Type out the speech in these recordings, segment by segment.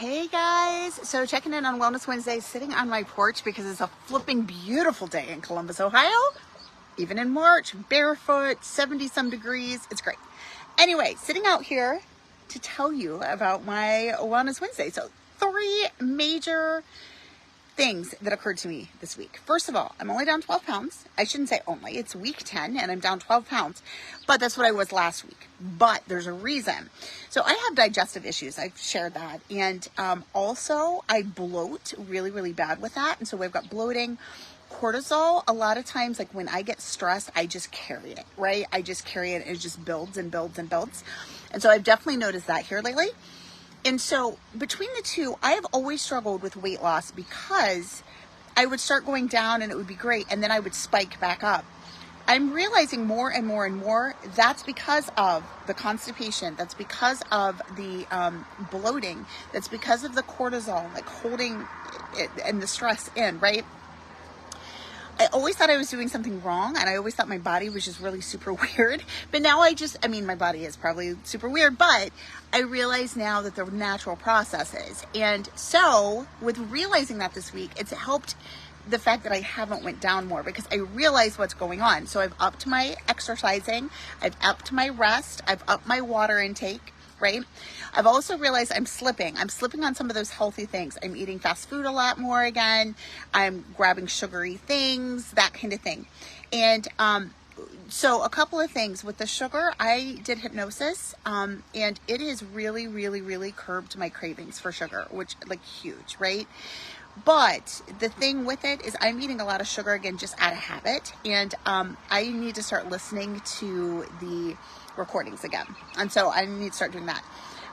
Hey guys, so checking in on Wellness Wednesday, sitting on my porch because it's a flipping beautiful day in Columbus, Ohio. Even in March, barefoot, 70 some degrees, it's great. Anyway, sitting out here to tell you about my Wellness Wednesday. So 3 major things that occurred to me this week. First of all, I'm only down 12 pounds. I shouldn't say only, it's week 10 and I'm down 12 pounds, but that's what I was last week. But there's a reason. So I have digestive issues. I've shared that. And also I bloat really, really bad with that. And so we've got bloating. Cortisol, a lot of times, like when I get stressed, I just carry it, right? I just carry it and it just builds and builds and builds. And so I've definitely noticed that here lately. And so between the two, I have always struggled with weight loss because I would start going down and it would be great. And then I would spike back up. I'm realizing more and more and more that's because of the constipation. That's because of the bloating. That's because of the cortisol, like holding it and the stress in, right? I always thought I was doing something wrong, and I always thought my body was just really super weird. But now my body is probably super weird, but I realize now that they're natural processes. And so with realizing that this week, it's helped the fact that I haven't went down more because I realize what's going on. So I've upped my exercising, I've upped my rest, I've upped my water intake, right? I've also realized I'm slipping on some of those healthy things. I'm eating fast food a lot more again. I'm grabbing sugary things, that kind of thing. And so a couple of things with the sugar, I did hypnosis, and it has really, really, really curbed my cravings for sugar, which like huge, right? But the thing with it is I'm eating a lot of sugar again, just out of habit. And I need to start listening to the recordings again. And so I need to start doing that.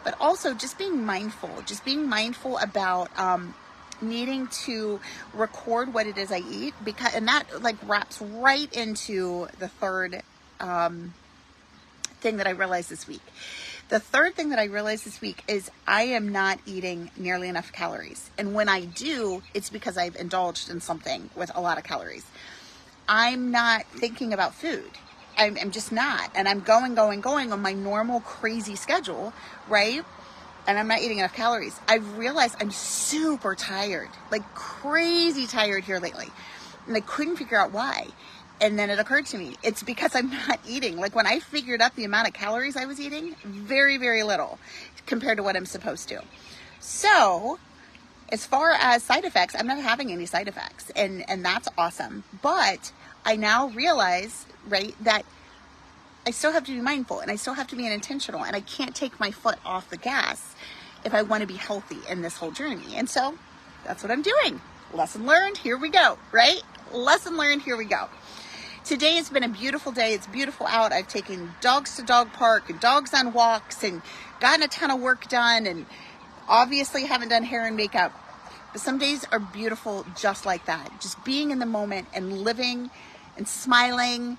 But also just being mindful about needing to record what it is I eat, and that like wraps right into the third thing that I realized this week. The third thing that I realized this week is I am not eating nearly enough calories. And when I do, it's because I've indulged in something with a lot of calories. I'm not thinking about food. I'm just not. And I'm going on my normal crazy schedule, right? And I'm not eating enough calories. I've realized I'm super tired, like crazy tired here lately. And I couldn't figure out why. And then it occurred to me, it's because I'm not eating. Like when I figured out the amount of calories I was eating, very, very little compared to what I'm supposed to. So as far as side effects, I'm not having any side effects. And that's awesome. But I now realize, right, that I still have to be mindful and I still have to be intentional, and I can't take my foot off the gas if I want to be healthy in this whole journey. And so that's what I'm doing. Lesson learned, here we go, right? Lesson learned, here we go. Today has been a beautiful day. It's beautiful out. I've taken dogs to dog park and dogs on walks and gotten a ton of work done, and obviously haven't done hair and makeup. But some days are beautiful just like that. Just being in the moment and living and smiling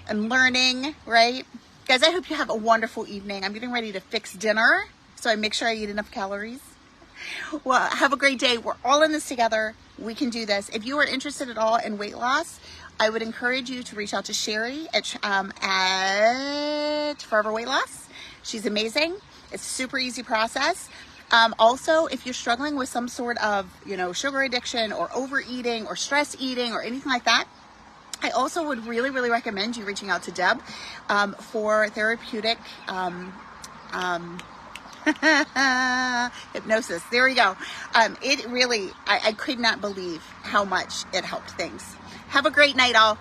and learning, right? Guys, I hope you have a wonderful evening. I'm getting ready to fix dinner, so I make sure I eat enough calories. Well, have a great day. We're all in this together. We can do this. If you are interested at all in weight loss, I would encourage you to reach out to Sherry at Forever Weight Loss. She's amazing. It's a super easy process. Also, if you're struggling with some sort of, sugar addiction or overeating or stress eating or anything like that, I also would really, really recommend you reaching out to Deb for therapeutic hypnosis. There we go. It really, I could not believe how much it helped things. Have a great night, all.